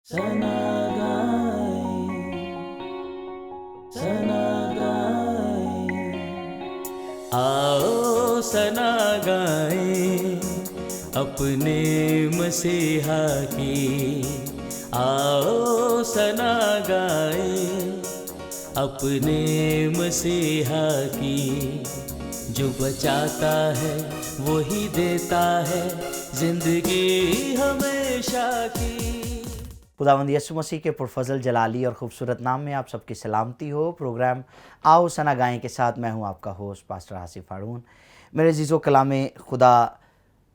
सना सना आओ सना गाएं अपने मसीहा की। आओ सना गाएं अपने मसीहा की। जो बचाता है वही देता है जिंदगी हमेशा की। खुदावंद यीशु मसीह के पुरफजल जलाली और ख़ूबसूरत नाम में आप सबकी सलामती हो। प्रोग्राम आओ सना गाएं के साथ मैं हूं आपका होस्ट पास्टर आसिफ हारून। मेरे अज़ीज़ो, कलाम खुदा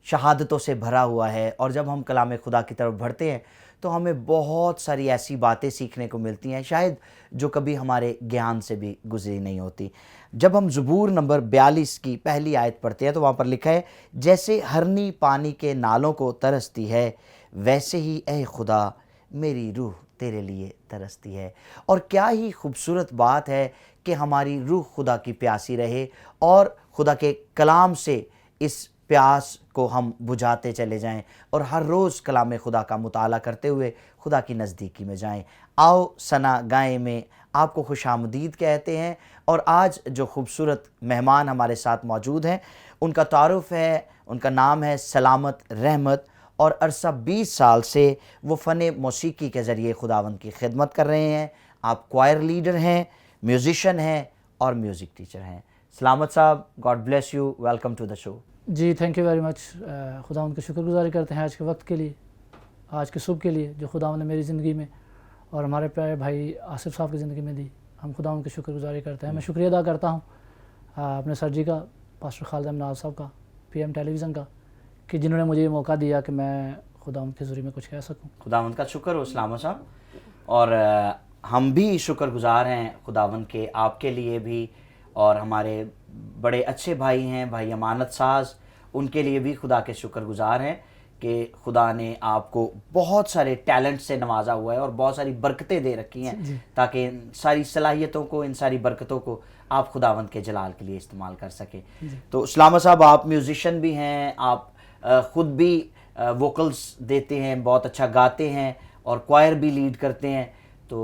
शहादतों से भरा हुआ है और जब हम कलाम खुदा की तरफ बढ़ते हैं तो हमें बहुत सारी ऐसी बातें सीखने को मिलती हैं शायद जो कभी हमारे ज्ञान से भी गुजरी नहीं होती। जब हम ज़बूर नंबर 42 की पहली आयत पढ़ते हैं तो वहाँ पर लिखा है, जैसे हरनी पानी के नालों को तरसती है वैसे ही ए खुदा मेरी रूह तेरे लिए तरसती है। और क्या ही खूबसूरत बात है कि हमारी रूह खुदा की प्यासी रहे और खुदा के कलाम से इस प्यास को हम बुझाते चले जाएं और हर रोज़ कलाम खुदा का मुताला करते हुए खुदा की नज़दीकी में जाएं। आओ सना गाएं में आपको खुशामदीद कहते हैं और आज जो खूबसूरत मेहमान हमारे साथ मौजूद हैं उनका तारुफ है, उनका नाम है सलामत रहमत और अरसा 20 साल से वो फ़न मौसीकी के ज़रिए खुदावंद की खिदमत कर रहे हैं। आप क्वायर लीडर हैं, म्यूज़िशन हैं और म्यूज़िक टीचर हैं। सलामत साहब, God bless you, welcome to the show. जी थैंक यू वेरी मच। खुदावंद का शुक्रगुजारी करते हैं आज के वक्त के लिए, आज के सुबह के लिए जो खुदावंद ने मेरी ज़िंदगी में और हमारे प्यारे भाई आसिफ साहब की ज़िंदगी में दी। हम खुदावंद की शुक्रगुजारी करते हैं। मैं शुक्रिया अदा करता हूँ अपने सर जी का, पास्टर खालिद अहमद साहब का, PM टेलीविज़न का, कि जिन्होंने मुझे ये मौका दिया कि मैं खुदावंद के ज़रिए में कुछ कह सकूं। खुदावंद का शुक्र हो सलामत साहब। और हम भी शुक्रगुजार हैं खुदावंद के, आपके लिए भी, और हमारे बड़े अच्छे भाई हैं भाई अमानत साज, उनके लिए भी खुदा के शुक्रगुजार हैं कि खुदा ने आपको बहुत सारे टैलेंट से नवाजा हुआ है और बहुत सारी बरकतें दे रखी हैं ताकि इन सारी सलाहियतों को, इन सारी बरकतों को आप खुदावंद के जलाल के लिए इस्तेमाल कर सकें। तो सलामत साहब, आप म्यूज़िशन भी हैं, आप ख़ुद भी वोकल्स देते हैं, बहुत अच्छा गाते हैं और क्वायर भी लीड करते हैं। तो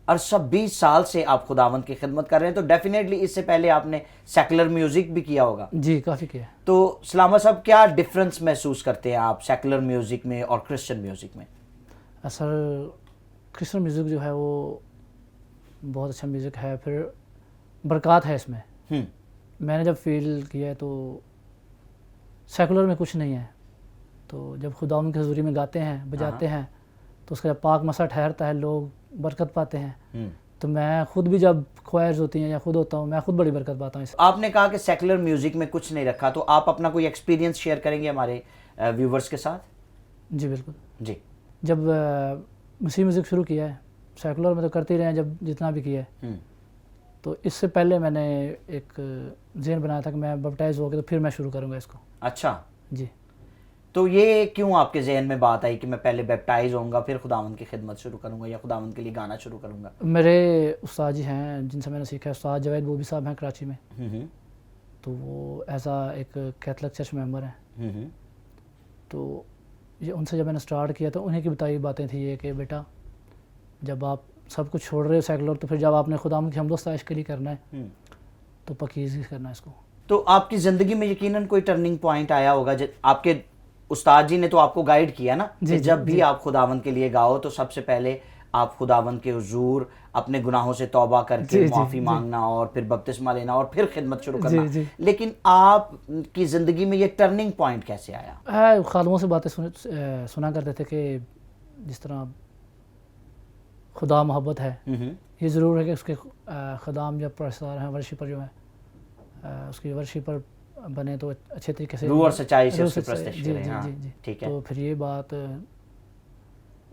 अरसा 20 साल से आप खुदावंद की खिदमत कर रहे हैं, तो डेफिनेटली इससे पहले आपने सेकुलर म्यूज़िक भी किया होगा। जी काफ़ी किया। तो सलामत साहब, क्या डिफरेंस महसूस करते हैं आप सेकुलर म्यूज़िक में और क्रिश्चियन म्यूज़िक में? सर, क्रिश्चियन म्यूज़िक जो है वो बहुत अच्छा म्यूज़िक है, फिर बरक़ात है इसमें। मैंने जब फील किया है तो सेकुलर में कुछ नहीं है, तो जब खुदावंद की हुज़ूरी में गाते हैं, बजाते हैं, तो उसका जब पाक मसा ठहरता है, लोग बरकत पाते हैं। तो मैं खुद भी जब क्वायर्स होती हैं या खुद होता हूँ, मैं खुद बड़ी बरकत पाता हूँ। आपने कहा कि सेकुलर म्यूज़िक में कुछ नहीं रखा, तो आप अपना कोई एक्सपीरियंस शेयर करेंगे हमारे व्यूवर्स के साथ? जी बिल्कुल जी। जब मसीह म्यूज़िक शुरू किया है, सेकुलर में तो करते ही रहे हैं जब जितना भी किया है, तो इससे पहले मैंने एक ज़हन बनाया था कि मैं बैप्टाइज हो गया तो फिर मैं शुरू करूँगा इसको। अच्छा जी। तो ये क्यों आपके जहन में बात आई कि मैं पहले बैप्टाइज होऊंगा फिर खुदावंद की खिदमत शुरू करूंगा या खुदावंद के लिए गाना शुरू करूंगा? मेरे उस्ताद जी हैं जिनसे मैंने सीखा है, उस्ताद जवेद बोबी साहब हैं कराची में, तो वो ऐसा एक कैथलिक चर्च मेंबर हैं। तो ये उनसे जब मैंने स्टार्ट किया तो उन्हीं की बताई बातें थी ये कि बेटा जब आप सब कुछ छोड़ रहे हो सेकुलर, तो फिर जब आपने खुदावंद की हम्दोस्ताइश के लिए करना है तो पकीज़गी करना है इसको। तो आपकी ज़िंदगी में यकीनन कोई टर्निंग पॉइंट आया होगा, आपके उस्ताद जी ने तो आपको गाइड किया ना कि जब भी आप खुदावंद के लिए गाओ तो सबसे पहले आप खुदावंद के हुजूर अपने गुनाहों से तौबा करके माफ़ी मांगना और फिर बपतिस्मा लेना और फिर खिदमत शुरू करना। लेकिन आपकी ज़िंदगी में ये टर्निंग पॉइंट कैसे आया? खालमों से बातें सुना करते थे कि जिस तरह खुदा मोहब्बत है, ये ज़रूर है कि उसके खुदाम जब प्रसार हैं वर्शिपर जो है उसकी वर्शिपर बने तो अच्छे तरीके से रूह और सच्चाई से उसकी प्रस्तिश करें। हाँ, ठीक है। तो फिर ये बात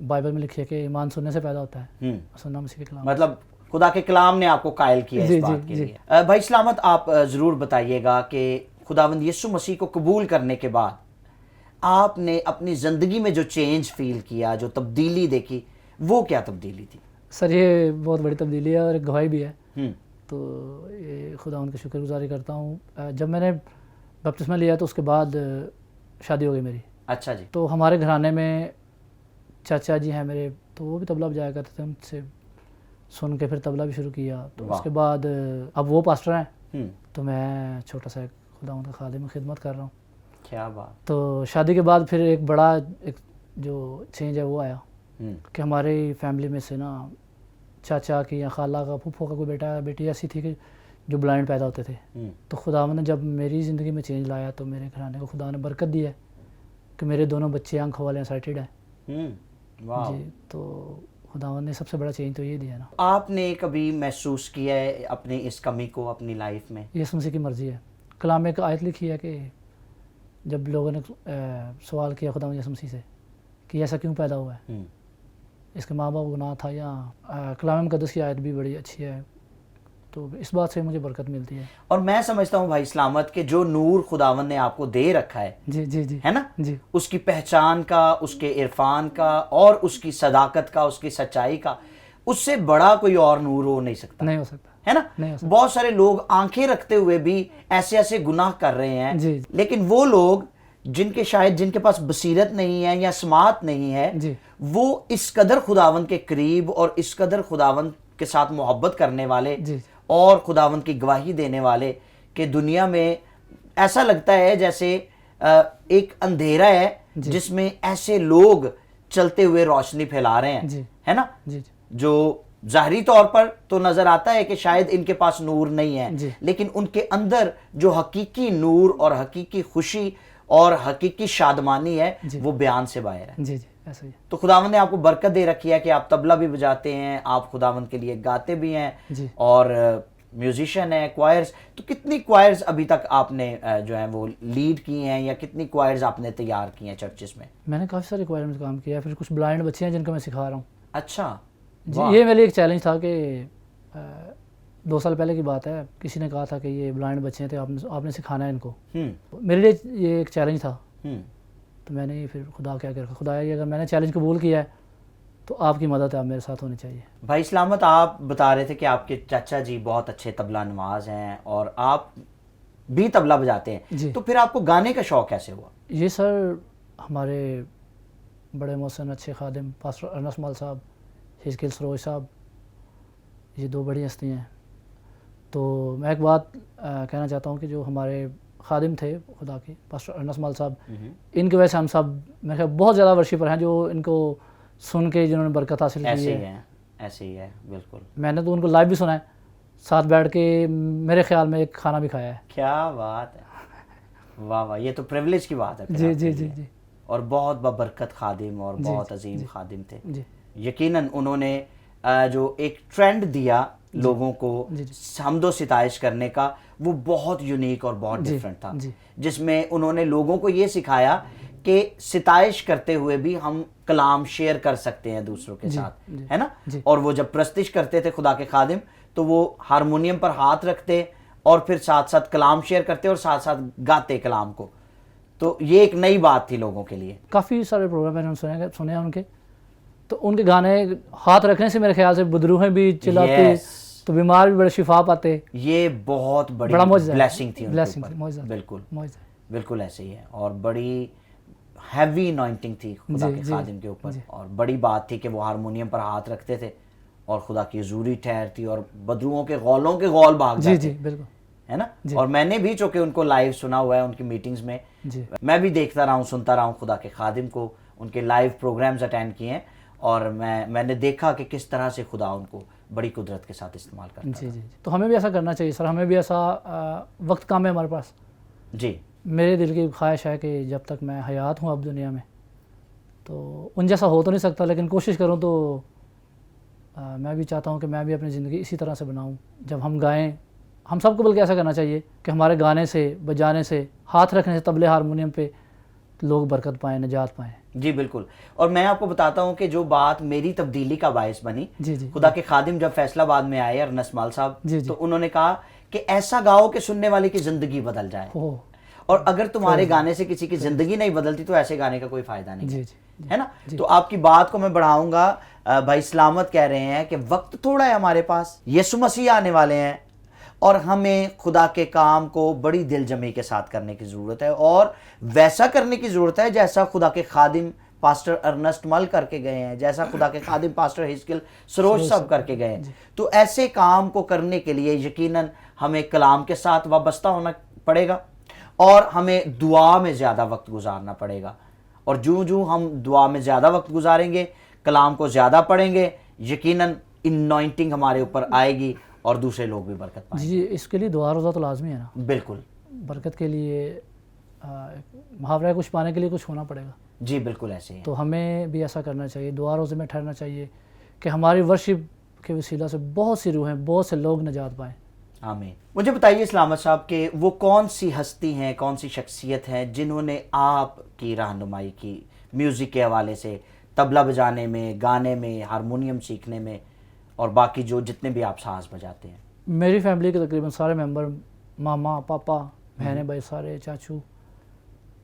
बाइबल में लिखी है कि ईमान सुनने से पैदा होता है, सुनना मसीह के कलाम। मतलब खुदा के कलाम ने आपको कायल किया इस बात के लिए। भाई सलामत, आप ज़रूर बताइएगा कि खुदावंद यीशु मसीह को कबूल करने के बाद आपने अपनी ज़िंदगी में जो चेंज फील किया, जो तब्दीली देखी, वो क्या तब्दीली थी? सर ये बहुत बड़ी तब्दीली है और एक गवाही भी है। तो ये खुदावंद की शुक्रगुजारी करता हूँ। जब मैंने बपतिस्मा लिया तो उसके बाद शादी हो गई मेरी। अच्छा जी। तो हमारे घराने में चाचा जी हैं मेरे तो वो भी तबला बजाया करते थे, उनसे सुन के फिर तबला भी शुरू किया। तो वाह। उसके बाद अब वो पास्टर हैं, हम्म, तो मैं छोटा सा खुदावंद का खादिम खिदमत कर रहा हूँ। क्या बात। तो शादी के बाद फिर एक बड़ा एक जो चेंज है वो आया हम्म, कि हमारी फैमिली में से ना चाचा की या खाला का फूफो का कोई बेटा बेटी ऐसी थी कि जो ब्लाइंड पैदा होते थे। तो खुदावंद ने जब मेरी ज़िंदगी में चेंज लाया तो मेरे घराने को खुदा ने बरकत दी है कि मेरे दोनों बच्चे आंखों वाले साइटेड हैं। वाह। जी, तो खुदावंद ने सबसे बड़ा चेंज तो ये दिया ना। आपने कभी महसूस किया है अपनी इस कमी को अपनी लाइफ में? यीशु मसीह की मर्ज़ी है। कलाम में एक आयत लिखी है कि जब लोगों ने सवाल किया खुदावंद यीशु मसीह से कि ऐसा क्यों पैदा हुआ है, इसके माँ बाप गुनाह था, या कलाम मुक़द्दस की आयत भी बड़ी अच्छी है। तो इस बात से मुझे बरकत मिलती है। और मैं समझता हूँ भाई सलामत के जो नूर खुदावन ने आपको दे रखा है, जी जी जी, है ना, जी उसकी पहचान का, उसके इरफान का और उसकी सदाकत का, उसकी सच्चाई का, उससे बड़ा कोई और नूर हो नहीं सकता, नहीं हो सकता, है ना। नहीं हो सकता। बहुत सारे लोग आंखें रखते हुए भी ऐसे ऐसे गुनाह कर रहे हैं, जी। लेकिन वो लोग जिनके पास बसीरत नहीं है या समात नहीं है, जी। वो इस कदर खुदावंद के करीब और इस कदर खुदावंद के साथ मोहब्बत करने वाले जी। और खुदावंद की गवाही देने वाले कि दुनिया में ऐसा लगता है जैसे एक अंधेरा है जिसमें ऐसे लोग चलते हुए रोशनी फैला रहे हैं, जी। है ना। जी। जो ज़ाहरी तौर पर तो नजर आता है कि शायद इनके पास नूर नहीं जी। है, लेकिन उनके अंदर जो हकीकी नूर और हकीकी खुशी और हकीकी शादमानी है वो बयान से बाहर है। जी जी, ऐसा ही है। तो खुदावंद ने आपको बरकत दे रखी है कि आप तबला भी बजाते हैं, आप खुदावंद के लिए गाते भी हैं, जी। और म्यूजिशियन है, क्वायर्स। तो कितनी क्वायर्स अभी तक आपने जो है वो लीड की हैं, या कितनी क्वायर्स आपने तैयार की हैं चर्चेस में? मैंने काफ़ी सारे क्वायर में काम किया है, फिर कुछ ब्लाइंड बच्चे हैं जिनको मैं सिखा रहा हूँ। अच्छा, जी, ये मेरे लिए एक चैलेंज था कि 2 साल पहले की बात है, किसी ने कहा था कि ये ब्लाइंड बच्चे हैं, तो आपने सिखाना है इनको। मेरे लिए ये एक चैलेंज था। तो मैंने फिर खुदा क्या कर खुदा ये अगर मैंने चैलेंज कबूल किया है तो आपकी मदद आप मेरे साथ होनी चाहिए। भाई सलामत, आप बता रहे थे कि आपके चाचा जी बहुत अच्छे तबला नवाज हैं और आप भी तबला बजाते हैं, तो फिर आपको गाने का शौक कैसे हुआ? ये सर हमारे बड़े मोहसिन अच्छे खादिम पास्टर अनस माल साहब, हिजकिल सरोज साहब, ये 2 बड़ी हस्तियाँ हैं। तो मैं एक बात कहना चाहता हूँ कि जो हमारे खादिम थे खुदा के, पास्टर अनस माल साहब, इनकी वजह से हम सब मेरे ख्याल बहुत ज़्यादा वर्शिपर हैं जो इनको सुन के जिन्होंने बरकत हासिल की है। ऐसे ही है, बिल्कुल। मैंने तो उनको लाइव भी सुना है, साथ बैठ के मेरे ख्याल में एक खाना भी खाया है। क्या बात है, वाह वाह, ये तो प्रिविलेज की बात है। जी जी जी जी। और बहुत बबरकत खादिम और बहुत अजीम खादिम थे। जी। यकीनन उन्होंने जो एक ट्रेंड दिया लोगों को हमदो सिताइश करने का, वो बहुत यूनिक और बहुत डिफरेंट था, जिसमें उन्होंने लोगों को ये सिखाया कि सिताइश करते हुए भी हम कलाम शेयर कर सकते हैं दूसरों के साथ, है ना। और वो जब प्रस्तिश करते थे खुदा के खादिम, तो वो हारमोनियम पर हाथ रखते और फिर साथ साथ कलाम शेयर करते और साथ साथ गाते कलाम को। तो ये एक नई बात थी लोगों के लिए। काफ़ी सारे प्रोग्राम मैंने सुने उनके, तो उनके गाने हाथ रखने से मेरे ख्याल से बदरूहें भी चिल्लाती, तो बीमार भी बड़े शिफा पाते। ये बहुत बड़ी ब्लेसिंग थी, बिल्कुल बिल्कुल ऐसे ही है। और बड़ी हैवी अनॉइंटिंग थी खुदा के खादिम के ऊपर, और बड़ी बात थी कि वो हारमोनियम पर हाथ रखते थे और खुदा की हजूरी ठहरती और बदरुओं के गौलों के गौल भाग जाते। जी बिल्कुल, है ना। और मैंने भी चूंकि उनको लाइव सुना हुआ है उनकी मीटिंग्स में, मैं भी देखता रहा हूँ, सुनता रहा हूँ खुदा के खादिम को, उनके लाइव प्रोग्राम्स अटेंड किए हैं, और मैंने देखा कि किस तरह से खुदा उनको बड़ी कुदरत के साथ इस्तेमाल करता है। जी। तो हमें भी ऐसा करना चाहिए सर, हमें भी ऐसा वक्त कम है हमारे पास। जी, मेरे दिल की ख्वाहिश है कि जब तक मैं हयात हूँ अब दुनिया में, तो उन जैसा हो तो नहीं सकता, लेकिन कोशिश करूँ तो मैं भी चाहता हूँ कि मैं भी अपनी ज़िंदगी इसी तरह से बनाऊँ। जब हम गाएं, हम सबको बल्कि ऐसा करना चाहिए कि हमारे गाने से, बजाने से, हाथ रखने से तबले हारमोनियम पे लोग बरकत पाएँ, निजात पाएँ। जी बिल्कुल। और मैं आपको बताता हूँ कि जो बात मेरी तब्दीली का बायस बनी, खुदा के खादिम जब फैसलाबाद में आए और नस्माल साहब, तो उन्होंने कहा कि ऐसा गाओ कि सुनने वाले की जिंदगी बदल जाए, और अगर तुम्हारे गाने से किसी की जिंदगी नहीं बदलती तो ऐसे गाने का कोई फायदा नहीं है ना। तो आपकी बात को मैं बढ़ाऊंगा। भाई सलामत कह रहे हैं कि वक्त थोड़ा है हमारे पास, यीशु मसीह आने वाले हैं, और हमें खुदा के काम को बड़ी दिल जमी के साथ करने की ज़रूरत है, और वैसा करने की ज़रूरत है जैसा खुदा के खादिम पास्टर अर्नस्ट मल करके गए हैं, जैसा खुदा के खादिम पास्टर हिजकिल सरोज साहब करके गए हैं। तो ऐसे काम को करने के लिए यकीनन हमें कलाम के साथ वाबस्ता होना पड़ेगा और हमें दुआ में ज़्यादा वक्त गुजारना पड़ेगा। और जूँ जूँ हम दुआ में ज़्यादा वक्त गुजारेंगे, कलाम को ज़्यादा पढ़ेंगे, यकीनन इनॉइंटिंग हमारे ऊपर आएगी और दूसरे लोग भी बरकत पाएंगे। जी, इसके लिए दुआ रोज़ा तो लाजमी है ना। बिल्कुल, बरकत के लिए मुहावरा है, कुछ पाने के लिए कुछ होना पड़ेगा। जी बिल्कुल ऐसे ही। तो हमें भी ऐसा करना चाहिए, दुआ रोज़े में ठहरना चाहिए कि हमारी वर्शिप के वसीला से बहुत सी रूहें, बहुत से लोग निजात पाएँ। आमीन। मुझे बताइए सलामत साहब के वो कौन सी हस्ती हैं, कौन सी शख्सियत हैं जिन्होंने आपकी रहनुमाई की म्यूज़िक के हवाले से, तबला बजाने में, गाने में, हारमोनियम सीखने में और बाकी जो जितने भी आप साज बजाते हैं? मेरी फैमिली के तकरीबन सारे मेंबर, मामा, पापा, बहनें, भाई, सारे चाचू,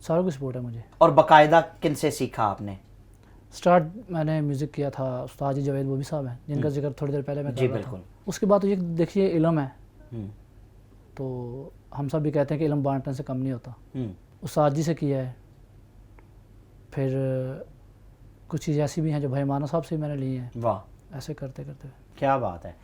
सारों की सपोर्ट है मुझे। और बाकायदा किन से सीखा आपने? स्टार्ट मैंने म्यूज़िक किया था उस्ताद जी जावेद बोबी साहब हैं, जिनका जिक्र थोड़ी देर पहले मैं कर जी रहा बिल्कुल। था। उसके बाद तो ये देखिए इल्म है, हम्म, तो हम सब भी कहते हैं कि इल्म बांटने से कम नहीं होता। हम्म, उस्ताद जी से किया है, फिर कुछ चीज़ें ऐसी भी हैं जो भाई माना साहब से मैंने ली हैं। वाह, ऐसे करते करते क्या बात है।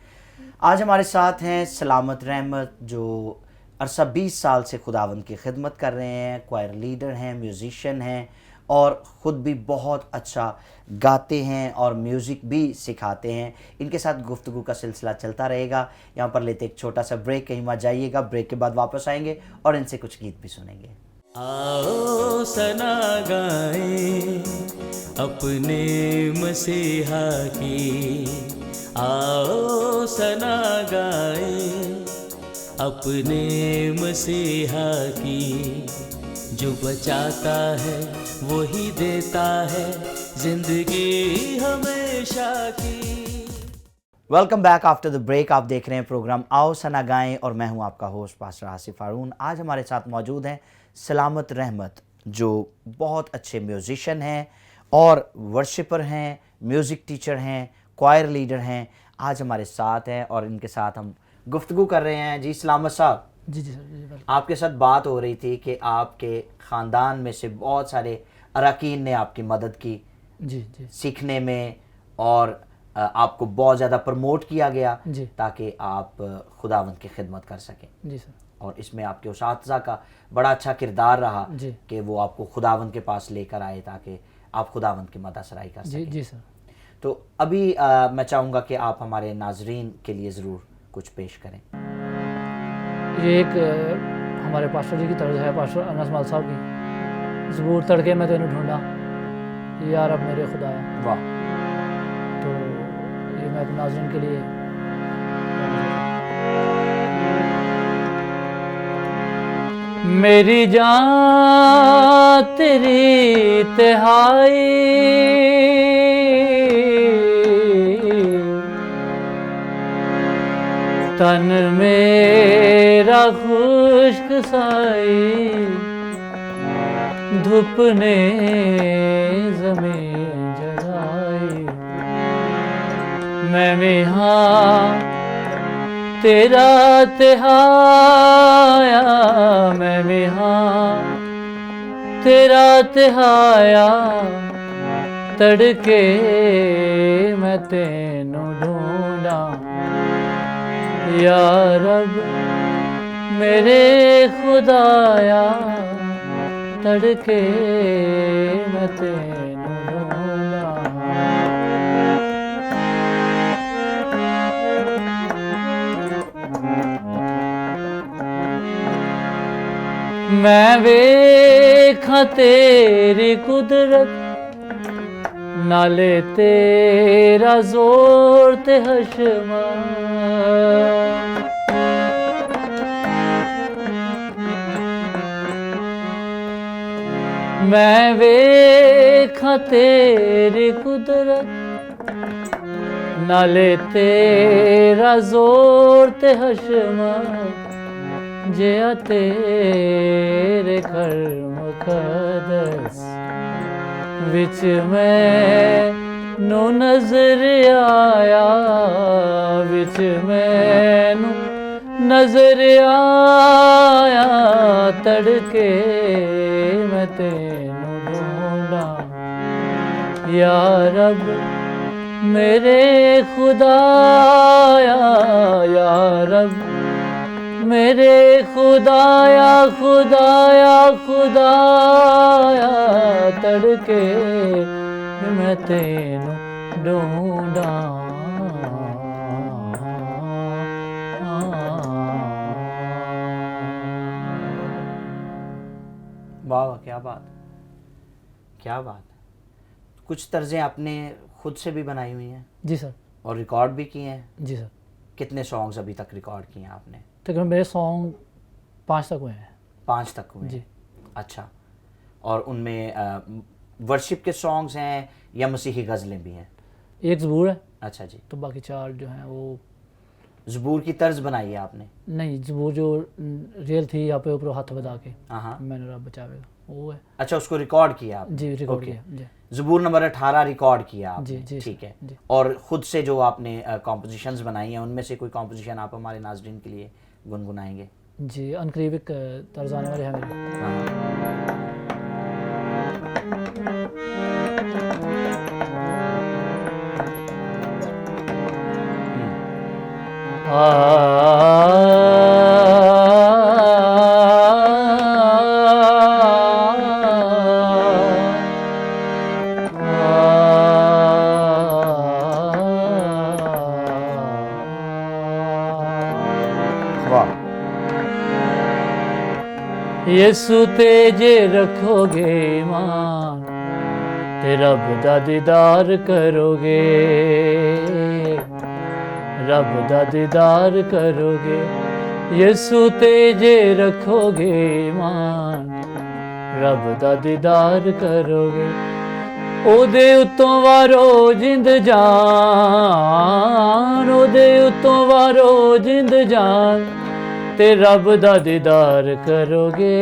आज हमारे साथ हैं सलामत रहमत, जो अरसा 20 साल से खुदावंद की खिदमत कर रहे हैं, क्वायर लीडर हैं, म्यूज़िशियन हैं और ख़ुद भी बहुत अच्छा गाते हैं और म्यूज़िक भी सिखाते हैं। इनके साथ गुफ्तगू का सिलसिला चलता रहेगा। यहाँ पर लेते एक छोटा सा ब्रेक, कहीं मत जाइएगा, ब्रेक के बाद वापस आएंगे और इनसे कुछ गीत भी सुनेंगे। आओ सना गाएं अपने मसीहा की, आओ सना गाएं अपने मसीहा की, जो बचाता है वही देता है जिंदगी हमेशा की। Welcome back after the break. आप देख रहे हैं प्रोग्राम आओ सना गाएं और मैं हूं आपका होस्ट पास्टर आसिफ हारून। आज हमारे साथ मौजूद हैं सलामत रहमत, जो बहुत अच्छे म्यूज़िशियन हैं और वर्शिपर हैं, म्यूज़िक टीचर हैं, क्वायर लीडर हैं। आज हमारे साथ हैं और इनके साथ हम गुफ्तगू कर रहे हैं। जी सलामत साहब। जी जी सर, जी बिल्कुल। आपके साथ बात हो रही थी कि आपके ख़ानदान में से बहुत सारे अरकान ने आपकी मदद की जी जी सीखने में और आपको बहुत ज़्यादा प्रमोट किया गया जी ताकि आप खुदावंद की खिदमत कर सकें। जी सर। और इसमें आपके उस्ताद का बड़ा अच्छा किरदार रहा जी कि वो आपको खुदावंद के पास लेकर आए ताकि आप खुदावंद की मदद सराई कर जी सकें। जी सर। तो अभी मैं चाहूँगा कि आप हमारे नाजरीन के लिए ज़रूर कुछ पेश करें। ये एक हमारे पास्टर जी की तर्ज है, पास्टर अनस माल साहब की, ज़बूर तड़के में तेनू ढूंढा यार अब मेरे खुदाया। वाह। तो ये मैं अपने नाज़रीन के लिए मेरी जान तेरी तिहाई, तन मेरा खुश्क साई, धूप ने ज़मीन जलाई, मैं यहाँ तेरा तिहाया, मैं यहाँ तेरा तिहाया, तड़के मैं तेनू ढूंढा या रब मेरे खुदाया, तड़के मैं तेनू ढूंढा। मैं वेखा तेरी कुदरत, नाले तेरा जोर ते हशमा, मैं वेखा तेरी कुदरत, नाले तेरा जोर ते हशमा, जिया तेरे घर मुकद्दस विच मैनू नजर आया, विच मैनू नजर आया, तड़के मैं तेनू ढूंढा या रब मेरे खुदाया, या रब मेरे खुदाया, खुदाया खुदाया, तड़के मैं तेनू ढूंढा। वाह वाह, क्या बात, क्या बात है। कुछ तर्जें आपने खुद से भी बनाई हुई हैं जी सर। और रिकॉर्ड भी किए हैं। जी सर। कितने सॉन्ग्स अभी तक रिकॉर्ड किए हैं आपने? तकरीबन मेरे सॉन्ग 5 तक हुए हैं। 5 तक हुए जी। हैं। अच्छा, और उनमें वर्शिप के सॉन्ग्स हैं या मसीही गज़लें भी हैं? एक ज़बूर है, अच्छा जी। तो बाकी 4 जो हैं वो ज़बूर की तर्ज बनाई है आपने? नहीं, ज़बूर जो रियल थी यहाँ पे ऊपर हाथ बता के हाँ। मैंने रब बचावेगा, वो है। अच्छा, उसको रिकॉर्ड किया आपने? जी, रिकॉर्ड ओके। किया जी। ज़बूर नंबर 18 रिकॉर्ड किया आपने? जी, जी, ठीक है। जी। और ख़ुद से जो आपने कॉम्पोजिशंस बनाई हैं उनमें से कोई कॉम्पोजिशन आप हमारे नाज़रीन के लिए गुनगुनाएंगे? जी, अनकरीब एक तर्ज आने वाले हैं मेरे। हाँ। वाह। यीशु ते जे रखोगे ईमान, ते रब दा दीदार करोगे, रब दा दीदार करोगे। यीशु ते जे रखोगे ईमान, रब दा दीदार करोगे। ओदे उत्तों वारो जिंद जान, ओदे उत्तों वारो जिंद जान, ते रब दा दीदार करोगे,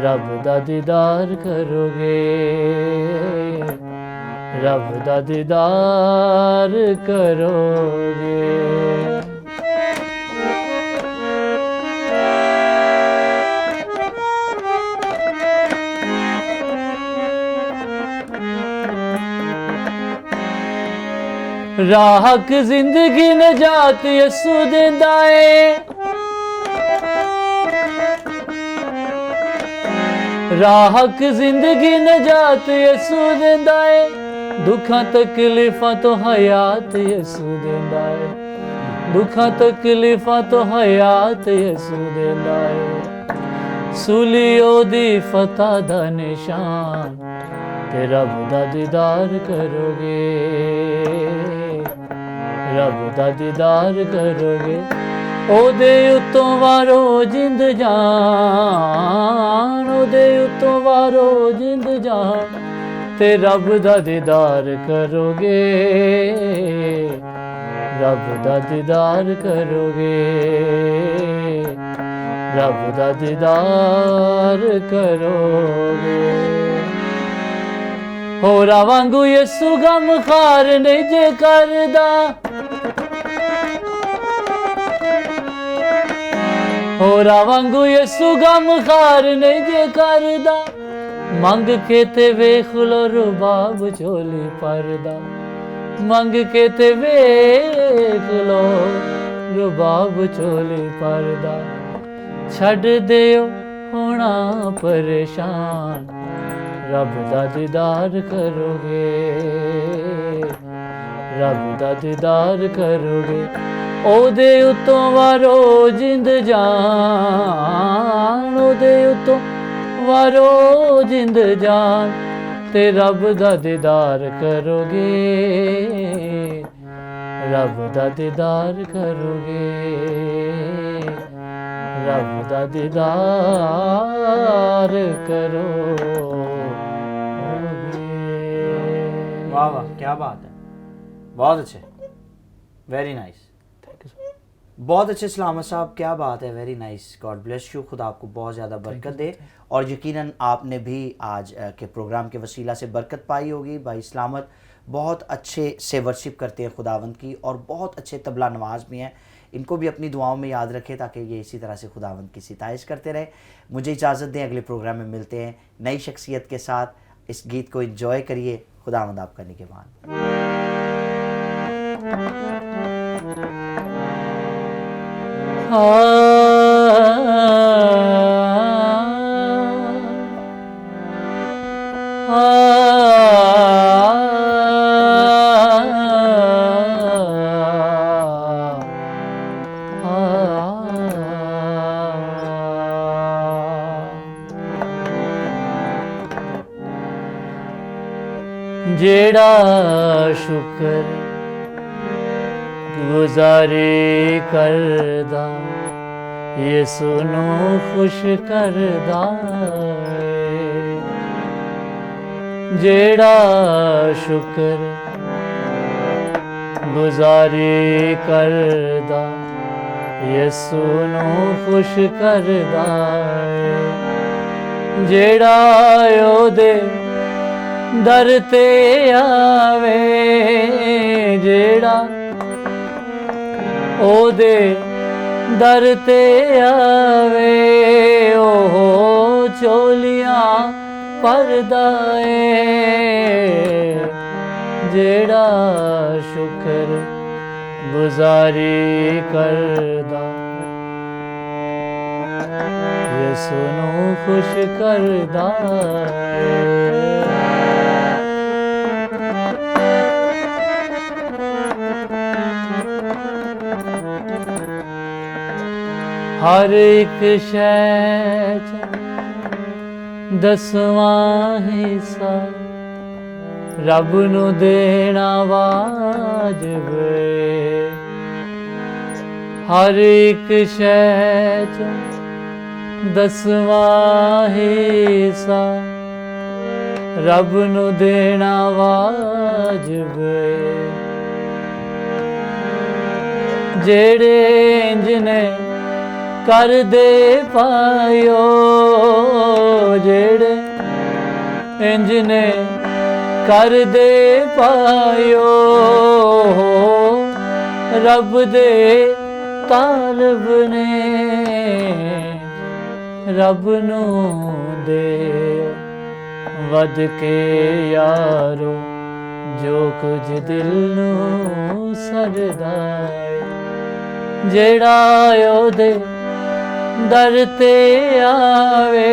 रब दा दीदार करोगे, रब दा दीदार करोगे। राहक जिंदगी नजात यसू देंदा है, राहक जिंदगी नजात यसू देंदा है, दुखां तकलीफां तो हयात यसू देंदा है, दुखां तकलीफां तो हयात यसू देंदा है। सूलियो दी फतह दा निशान, ते रब दा दीदार करोगे, रब दा दीदार करोगे। ओदे उत्तों वारो जिंद जान, ओदे उत्तों वारो जिंद जान, ते रब दा दीदार करोगे, रब दा दीदार करोगे, रब दा दीदार करोगे। होरा वांगू यसू गम खार नहीं जे करदा, होरा वांगू यसू गम खार नहीं जे करदा, मंग के ते वेख लो रुबाब झोली परदा, मंग के ते वेख लो रुबाब झोली परदा। छड़ दियो होना परेशान, रब दा दीदार करोगे, रब दा दीदार करोगे। ओदे उत्तों वारो जिंद जान, ओदे उत्तों वारो जिंद जान, ते रब दा दीदार करोगे, रब दा दीदार करोगे, रब दा दीदार करोगे। वाह वाह, क्या बात है, बहुत अच्छे, वेरी नाइस। बहुत अच्छे सलामत साहब, क्या बात है, very nice. God bless you, खुदा आपको बहुत ज़्यादा बरकत दे। और यकीनन आपने भी आज के प्रोग्राम के वसीला से बरकत पाई होगी। भाई सलामत बहुत अच्छे से वर्शिप करते हैं खुदावंद की और बहुत अच्छे तबला नवाज भी हैं। इनको भी अपनी दुआओं में याद रखें ताकि ये इसी तरह से खुदावंद की सिताइश करते रहे। मुझे इजाज़त दें, अगले प्रोग्राम में मिलते हैं नई शख्सियत के साथ। इस गीत को एंजॉय करिए। खुदावंद आपका निगहबान। जेड़ा शुक्र गुजारे करदा यसू नू खुश करदा है। जेड़ा शुक्र गुजारे करदा यसू नू खुश करदा है। जेड़ा ओदे दर ते आवे, जेड़ा ओदे दर ते आवे, ओहो चोलियां भरदा ए। जेड़ा शुक्र गुजारी करदा यसू नू खुश करदा ए। हर एक शै च 10वां हिस्सा रब नू देना वाजिब है। हर एक शै च 10वां हिस्सा रब नू देना वाजिब है। जेड़े इंजने कर दे पायो, जेड़े इंजने कर दे पायो, रब दे तालब ने रब नू दे वध के यारो जो कुछ दिल नू सरदा है। जेड़ा ओदे दर ते आवे,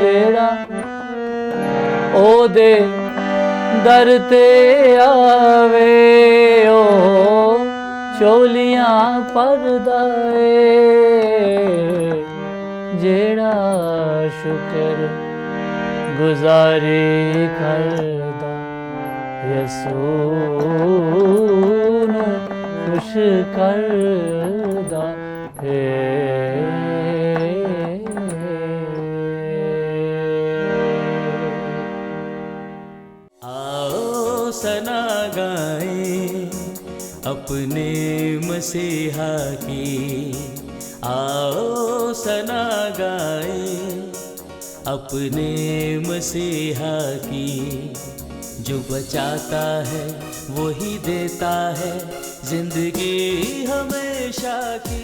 जेड़ा ओदे दर ते आवे, ओ चोलियां भरदा ए। जेड़ा शुक्र गुजारी करदा यसू नू खुश करदा है। आओ सना गाएं अपने मसीहा की, आओ सना गाएं अपने मसीहा की। जो बचाता है वही देता है जिंदगी हमेशा की।